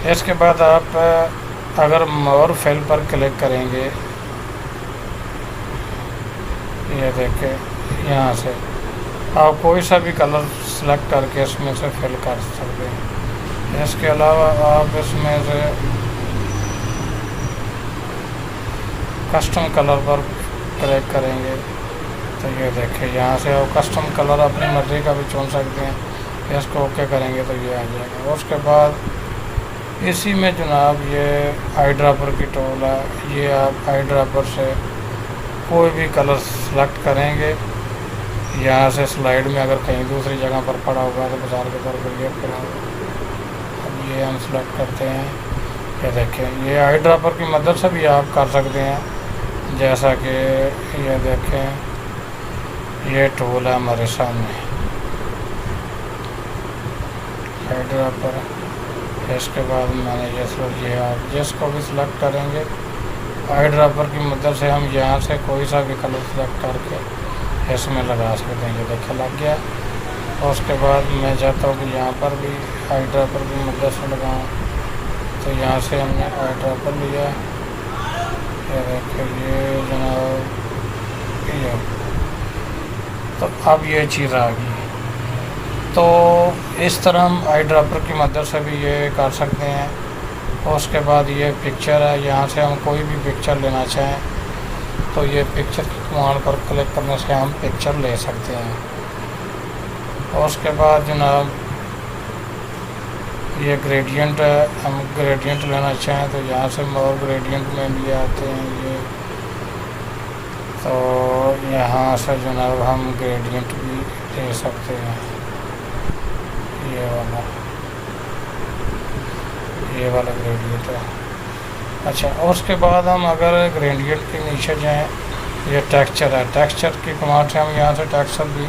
इसके बाद आप अगर मोर फिल पर क्लिक करेंगे, ये देखिए यहाँ से आप कोई सा भी कलर सेलेक्ट करके इसमें से फिल कर सकते हैं। इसके अलावा आप इसमें से कस्टम कलर पर क्लिक करेंगे तो ये देखिए यहाँ से आप कस्टम कलर अपनी मर्ज़ी का भी चुन सकते हैं। इसको ओके करेंगे तो ये आ जाएगा। उसके बाद इसी में जनाब ये आई ड्रॉपर की टूल है, ये आप आई ड्रॉपर से कोई भी कलर सेलेक्ट करेंगे। यहाँ से स्लाइड में अगर कहीं दूसरी जगह पर पड़ा होगा तो बाजार के तौर पर ये पड़ा होगा। अब ये हम सेलेक्ट करते हैं, ये देखें ये आई ड्रॉपर की मदद से भी आप कर सकते हैं। जैसा कि ये देखें ये टूल है हमारे सामने आई ड्रॉपर। इसके बाद मैंने ये आप जिसको भी सिलेक्ट करेंगे आई ड्रॉपर की मदद से हम यहाँ से कोई सा भी कलर सेलेक्ट करके इसमें लगा सकते हैं। ये देखिए लग गया। और उसके बाद मैं चाहता हूँ कि यहाँ पर भी आई ड्रॉपर की मदद से लगाऊँ, तो यहाँ से हमने आई ड्रॉपर लिया। ये देखिए ये जनाब ये, तो अब ये चीज़ आ गई। तो इस तरह हम आई ड्रॉपर की मदद से भी ये कर सकते हैं। और उसके बाद ये पिक्चर है, यहाँ से हम कोई भी पिक्चर लेना चाहें तो ये पिक्चर की कमांड पर क्लिक करने से हम पिक्चर ले सकते हैं। और उसके बाद जनाब ये ग्रेडियंट है, हम ग्रेडियंट लेना चाहें तो यहाँ से मोर ग्रेडियंट में भी आते हैं ये। तो यहाँ से जनाब हम ग्रेडियंट भी ले सकते हैं, ये वाला ग्रेडियंट है। अच्छा, और उसके बाद हम अगर ग्रेडियंट के नीचे जाएं, ये टेक्सचर है, टेक्सचर की कमांड से हम यहाँ से टेक्सचर भी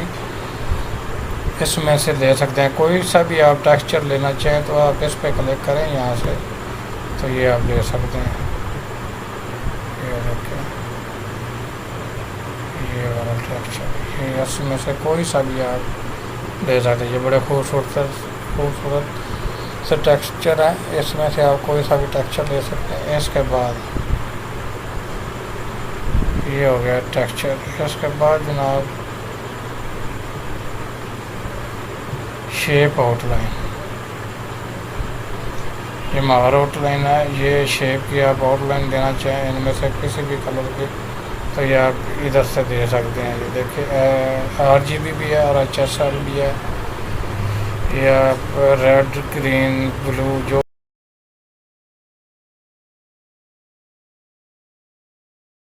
इसमें से ले सकते हैं। कोई सा भी आप टेक्सचर लेना चाहें तो आप इस पर क्लिक करें यहाँ से, तो ये आप ले सकते हैं। ये देखिए ये वाला टेक्सचर, ये इसमें से कोई सा भी आप ले सकते हैं। ये बड़े खूबसूरत से टेक्सचर है, इसमें से आप कोई सा भी टेक्सचर ले सकते हैं। इसके बाद ये हो गया टेक्सचर। इसके बाद जनाब शेप आउटलाइन, ये मावर आउटलाइन है। ये शेप की आप आउटलाइन देना चाहें इनमें से किसी भी कलर की, तो ये आप इधर से दे सकते हैं। ये देखिए RGB भी है और HSL भी है। ये आप रेड ग्रीन ब्लू जो